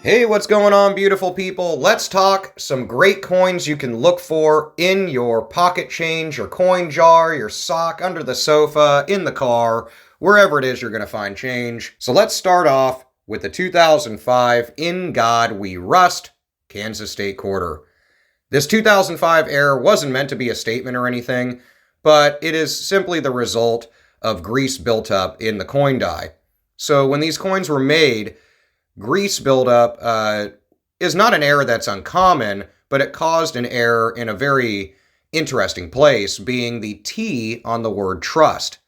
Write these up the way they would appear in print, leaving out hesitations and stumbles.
Hey, what's going on, beautiful people? Let's talk some great coins you can look for in your pocket change, your coin jar, your sock, under the sofa, in the car, wherever it is you're going to find change. So let's start off with the 2005 In God We Rust Kansas State Quarter. This 2005 error wasn't meant to be a statement or anything, but it is simply the result of grease built up in the coin die. So when these coins were made, grease buildup is not an error that's uncommon, but it caused an error in a very interesting place, being the T on the word trust.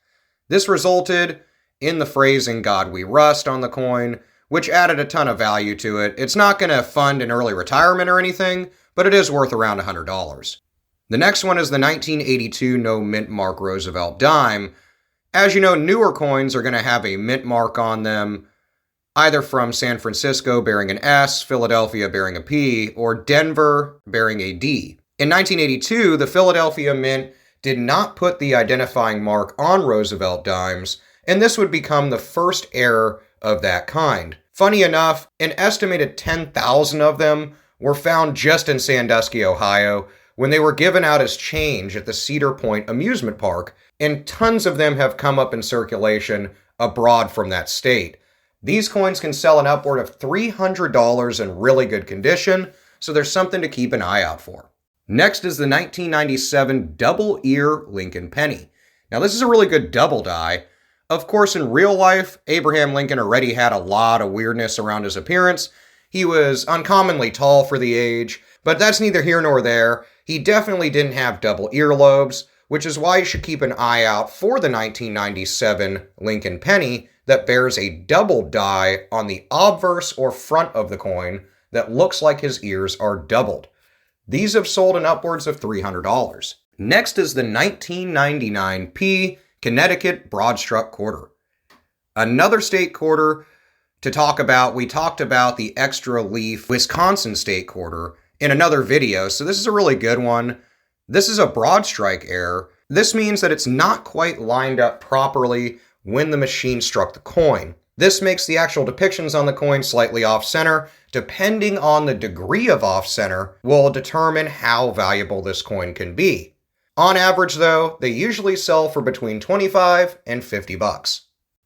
This resulted in the phrase "In God We Rust" on the coin, which added a ton of value to it. It's not going to fund an early retirement or anything, but it is worth around $100. The next one is the 1982 no mint mark Roosevelt Dime. As you know, newer coins are going to have a mint mark on them, either from San Francisco bearing an S, Philadelphia bearing a P, or Denver bearing a D. In 1982, the Philadelphia Mint did not put the identifying mark on Roosevelt dimes, and this would become the first error of that kind. Funny enough, an estimated 10,000 of them were found just in Sandusky, Ohio, when they were given out as change at the Cedar Point amusement park, and tons of them have come up in circulation abroad from that state. These coins can sell an upward of $300 in really good condition, so there's something to keep an eye out for. Next is the 1997 double ear Lincoln penny. Now this is a really good double die. Of course, in real life, Abraham Lincoln already had a lot of weirdness around his appearance. He was uncommonly tall for the age, but that's neither here nor there. He definitely didn't have double earlobes, which is why you should keep an eye out for the 1997 Lincoln penny that bears a double die on the obverse or front of the coin that looks like his ears are doubled. These have sold in upwards of $300. Next is the 1999 P Connecticut Broadstruck Quarter. Another state quarter to talk about. We talked about the extra leaf Wisconsin state quarter in another video, so this is a really good one. This is a Broadstrike error. This means that it's not quite lined up properly when the machine struck the coin. This makes the actual depictions on the coin slightly off-center. Depending on the degree of off-center will determine how valuable this coin can be. On average, though, they usually sell for between $25 and $50.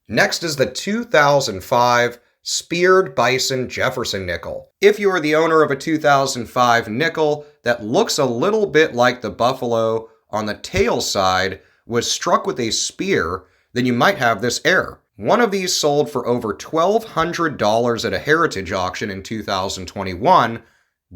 Next is the 2005 Speared Bison Jefferson nickel. If you are the owner of a 2005 nickel that looks a little bit like the buffalo on the tail side was struck with a spear, then you might have this error. One of these sold for over $1,200 at a heritage auction in 2021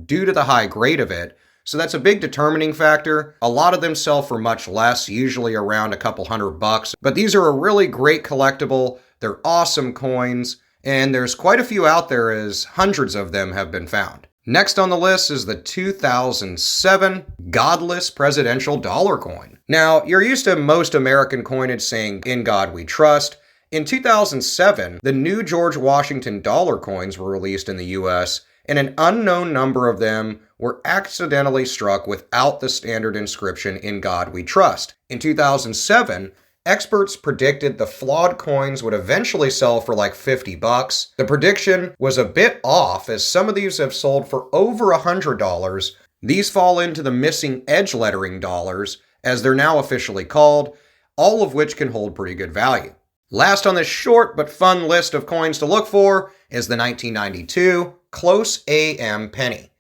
due to the high grade of it, so that's a big determining factor. A lot of them sell for much less, usually around a couple $100, but these are a really great collectible. They're awesome coins, and there's quite a few out there as hundreds of them have been found. Next on the list is the 2007 Godless presidential dollar coin. Now, you're used to most American coinage saying, "In God We Trust." In 2007, the new George Washington dollar coins were released in the US, and an unknown number of them were accidentally struck without the standard inscription, "In God We Trust." In 2007, experts predicted the flawed coins would eventually sell for like $50. The prediction was a bit off, as some of these have sold for over $100. These fall into the missing edge lettering dollars, as they're now officially called, all of which can hold pretty good value. Last on this short but fun list of coins to look for is the 1992 Close AM penny.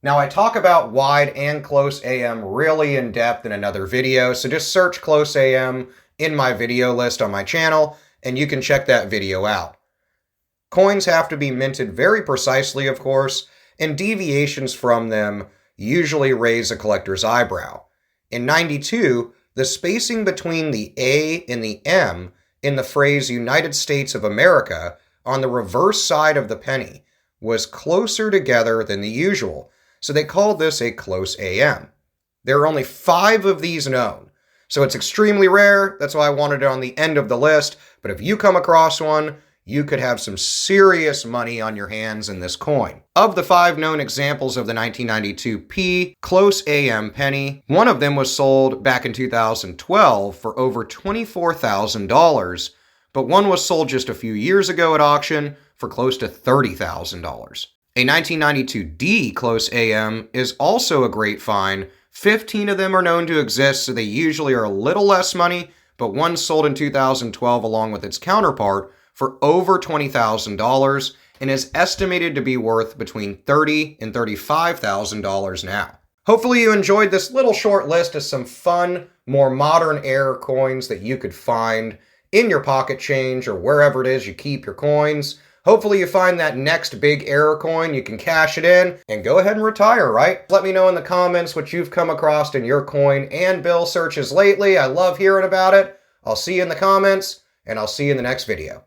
Now, I talk about wide and close AM really in depth in another video, so just search Close AM in my video list on my channel, and you can check that video out. Coins have to be minted very precisely, of course, and deviations from them usually raise a collector's eyebrow. In 92, the spacing between the A and the M in the phrase United States of America on the reverse side of the penny was closer together than the usual, so they called this a close AM. There are only 5 of these known, so it's extremely rare. That's why I wanted it on the end of the list, but if you come across one, you could have some serious money on your hands in this coin. Of the 5 known examples of the 1992 P Close AM penny, one of them was sold back in 2012 for over $24,000, but one was sold just a few years ago at auction for close to $30,000. A 1992 D close AM is also a great find. 15 of them are known to exist, so they usually are a little less money, but one sold in 2012 along with its counterpart for over $20,000 and is estimated to be worth between $30,000 and $35,000 now. Hopefully you enjoyed this little short list of some fun, more modern era coins that you could find in your pocket change or wherever it is you keep your coins. Hopefully you find that next big era coin, you can cash it in and go ahead and retire, right? Let me know in the comments what you've come across in your coin and bill searches lately. I love hearing about it. I'll see you in the comments, and I'll see you in the next video.